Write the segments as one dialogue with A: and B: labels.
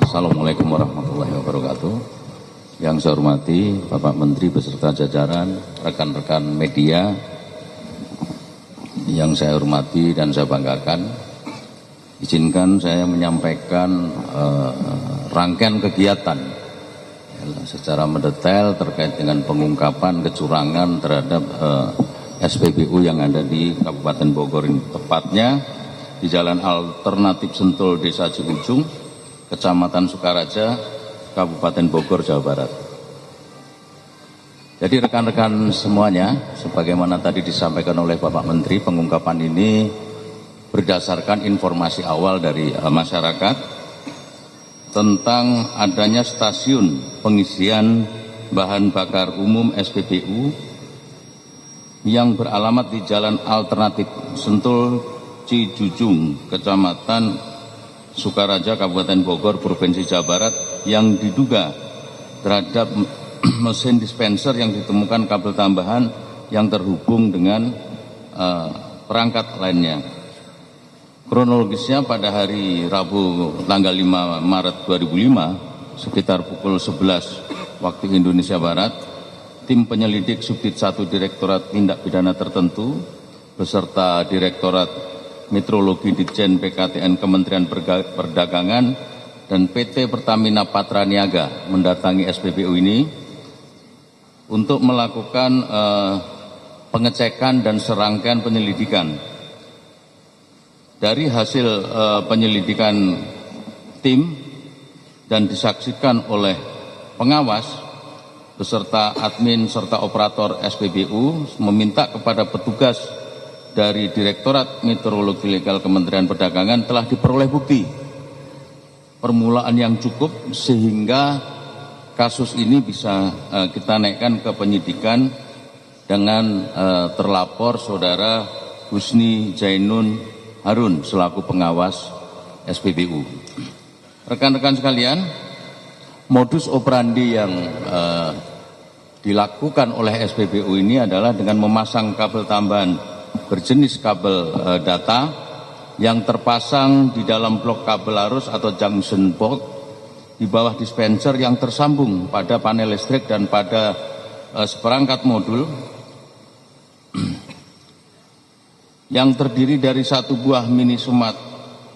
A: Assalamualaikum warahmatullahi wabarakatuh. Yang saya hormati Bapak Menteri beserta jajaran, rekan-rekan media yang saya hormati dan saya banggakan, izinkan saya menyampaikan rangkaian kegiatan secara mendetail terkait dengan pengungkapan kecurangan terhadap SPBU yang ada di Kabupaten Bogor ini, tepatnya di Jalan Alternatif Sentul, Desa Ciujung, Kecamatan Sukaraja, Kabupaten Bogor, Jawa Barat. Jadi rekan-rekan semuanya, sebagaimana tadi disampaikan oleh Bapak Menteri, pengungkapan ini berdasarkan informasi awal dari masyarakat tentang adanya stasiun pengisian bahan bakar umum SPBU yang beralamat di Jalan Alternatif Sentul Ciujung, Kecamatan Sukaraja, Kabupaten Bogor, Provinsi Jawa Barat, yang diduga terhadap mesin dispenser yang ditemukan kabel tambahan yang terhubung dengan perangkat lainnya. Kronologisnya pada hari Rabu tanggal 5 Maret 2005 sekitar pukul 11 waktu Indonesia Barat, tim penyelidik Subdit 1 Direktorat Tindak Pidana Tertentu beserta Direktorat Metrologi Ditjen PKTN Kementerian Perdagangan dan PT Pertamina Patra Niaga mendatangi SPBU ini untuk melakukan pengecekan dan serangkaian penyelidikan. Dari hasil penyelidikan tim dan disaksikan oleh pengawas beserta admin serta operator SPBU meminta kepada petugas dari Direktorat Meteorologi Legal Kementerian Perdagangan telah diperoleh bukti permulaan yang cukup sehingga kasus ini bisa kita naikkan ke penyidikan dengan terlapor Saudara Husni Zainun Harun selaku pengawas SPBU. Rekan-rekan sekalian, modus operandi yang dilakukan oleh SPBU ini adalah dengan memasang kabel tambahan berjenis kabel data yang terpasang di dalam blok kabel arus atau junction box di bawah dispenser yang tersambung pada panel listrik dan pada seperangkat modul yang terdiri dari satu buah mini smart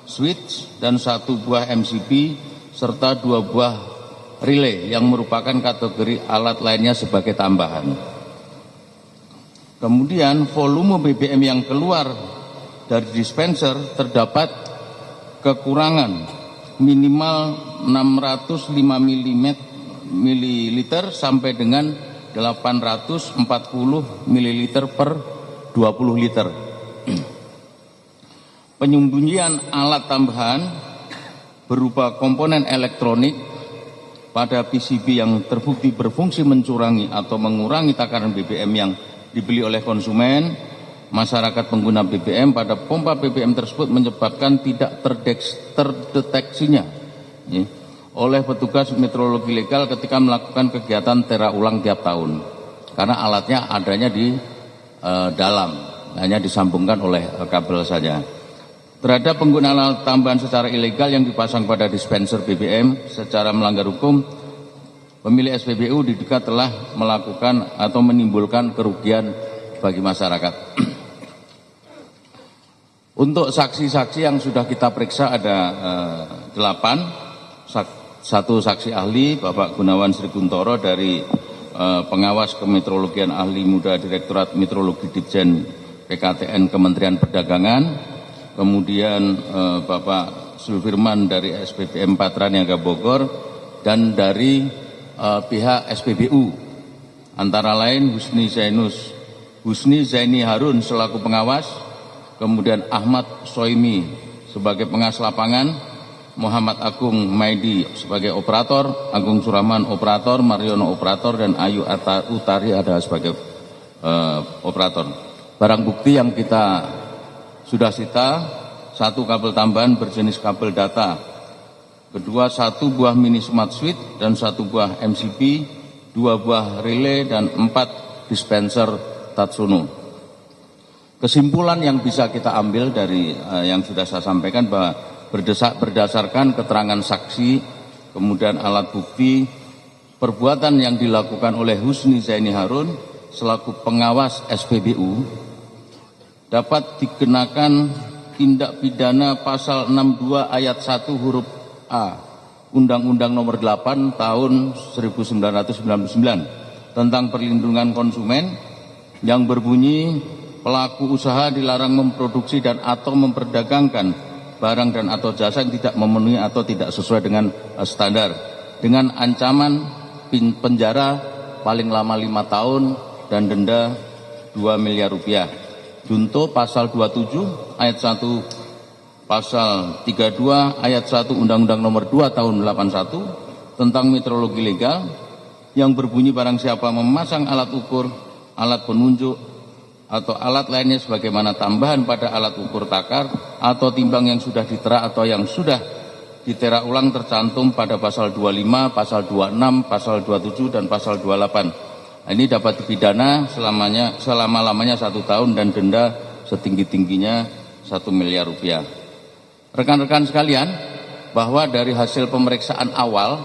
A: switch dan satu buah MCB serta dua buah relay yang merupakan kategori alat lainnya sebagai tambahan. Kemudian volume BBM yang keluar dari dispenser terdapat kekurangan minimal 605 ml sampai dengan 840 ml per 20 liter. Penyembunyian alat tambahan berupa komponen elektronik pada PCB yang terbukti berfungsi mencurangi atau mengurangi takaran BBM yang dibeli oleh konsumen, masyarakat pengguna BBM pada pompa BBM tersebut menyebabkan tidak terdeteksinya oleh petugas meteorologi legal ketika melakukan kegiatan tera ulang tiap tahun, karena alatnya adanya di dalam, hanya disambungkan oleh kabel saja. Terhadap penggunaan alat tambahan secara ilegal yang dipasang pada dispenser BBM secara melanggar hukum, pemilik SPBU diduga telah melakukan atau menimbulkan kerugian bagi masyarakat. Untuk saksi-saksi yang sudah kita periksa ada 8, satu saksi ahli Bapak Gunawan Sri Kuntoro dari pengawas kemeteorologian ahli muda Direktorat Meteorologi Ditjen PKTN Kementerian Perdagangan, kemudian Bapak Sulfirman dari SPBM Patra Niaga Bogor, dan dari pihak SPBU antara lain Husni Zaini Harun selaku pengawas, kemudian Ahmad Soimi sebagai pengawas lapangan, Muhammad Agung Maidi sebagai operator, Agung Surahman operator, Mariono operator, dan Ayu Utari ada sebagai operator. Barang bukti yang kita sudah sita, satu kabel tambahan berjenis kabel data, kedua satu buah mini smart switch dan satu buah MCB, dua buah relay, dan 4 dispenser Tatsuno. Kesimpulan yang bisa kita ambil dari yang sudah saya sampaikan bahwa berdasarkan keterangan saksi kemudian alat bukti perbuatan yang dilakukan oleh Husni Zaini Harun selaku pengawas SPBU dapat dikenakan tindak pidana pasal 62 ayat 1 huruf A Undang-Undang Nomor 8 Tahun 1999 tentang perlindungan konsumen yang berbunyi pelaku usaha dilarang memproduksi dan atau memperdagangkan barang dan atau jasa yang tidak memenuhi atau tidak sesuai dengan standar dengan ancaman penjara paling lama 5 tahun dan denda 2 miliar rupiah. Junto pasal 27 ayat 1 pasal 32 ayat 1 Undang-Undang Nomor 2 Tahun 81 tentang metrologi legal yang berbunyi barang siapa memasang alat ukur, alat penunjuk atau alat lainnya sebagaimana tambahan pada alat ukur takar atau timbang yang sudah ditera atau yang sudah ditera ulang tercantum pada pasal 25, pasal 26, pasal 27 dan pasal 28. Ini dapat dipidana selama-lamanya 1 tahun dan denda setinggi-tingginya 1 miliar rupiah. Rekan-rekan sekalian, bahwa dari hasil pemeriksaan awal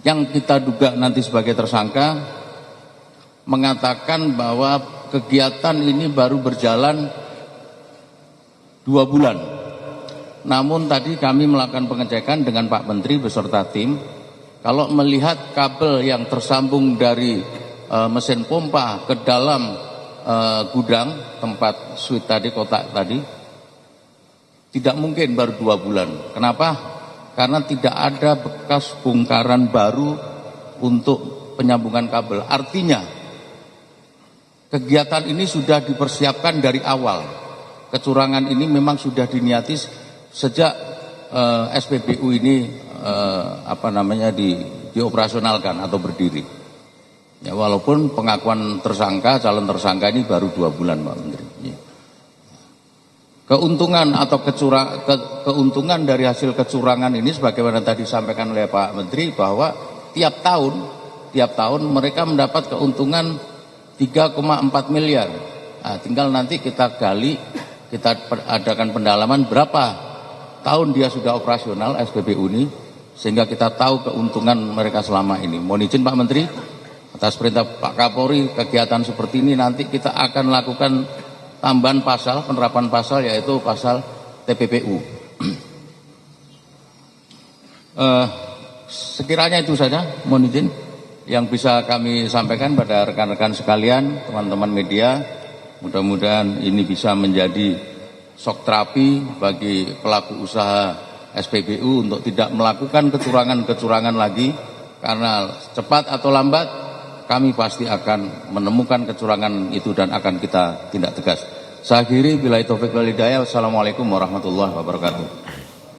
A: yang kita duga nanti sebagai tersangka mengatakan bahwa kegiatan ini baru berjalan 2 bulan. Namun tadi kami melakukan pengecekan dengan Pak Menteri beserta tim, kalau melihat kabel yang tersambung dari mesin pompa ke dalam gudang tempat suite tadi, kotak tadi, tidak mungkin baru 2 bulan. Kenapa? Karena tidak ada bekas bongkaran baru untuk penyambungan kabel. Artinya kegiatan ini sudah dipersiapkan dari awal. Kecurangan ini memang sudah diniati sejak SPBU ini dioperasionalkan atau berdiri. Ya, walaupun pengakuan tersangka, calon tersangka ini baru 2 bulan, Pak Menteri. Ya. Keuntungan atau keuntungan dari hasil kecurangan ini sebagaimana tadi disampaikan oleh Pak Menteri bahwa tiap tahun mereka mendapat keuntungan 3,4 miliar. Nah, tinggal nanti kita gali, kita adakan pendalaman berapa tahun dia sudah operasional SPBU ini sehingga kita tahu keuntungan mereka selama ini. Mohon izin Pak Menteri, atas perintah Pak Kapolri, kegiatan seperti ini nanti kita akan lakukan tambahan pasal, penerapan pasal yaitu pasal TPPU. Sekiranya itu saja, mohon izin yang bisa kami sampaikan pada rekan-rekan sekalian, teman-teman media. Mudah-mudahan ini bisa menjadi shock terapi bagi pelaku usaha SPBU untuk tidak melakukan kecurangan-kecurangan lagi, karena cepat atau lambat kami pasti akan menemukan kecurangan itu dan akan kita tindak tegas. Saya akhiri, billahi taufiq wal hidayah. Wassalamualaikum warahmatullahi wabarakatuh.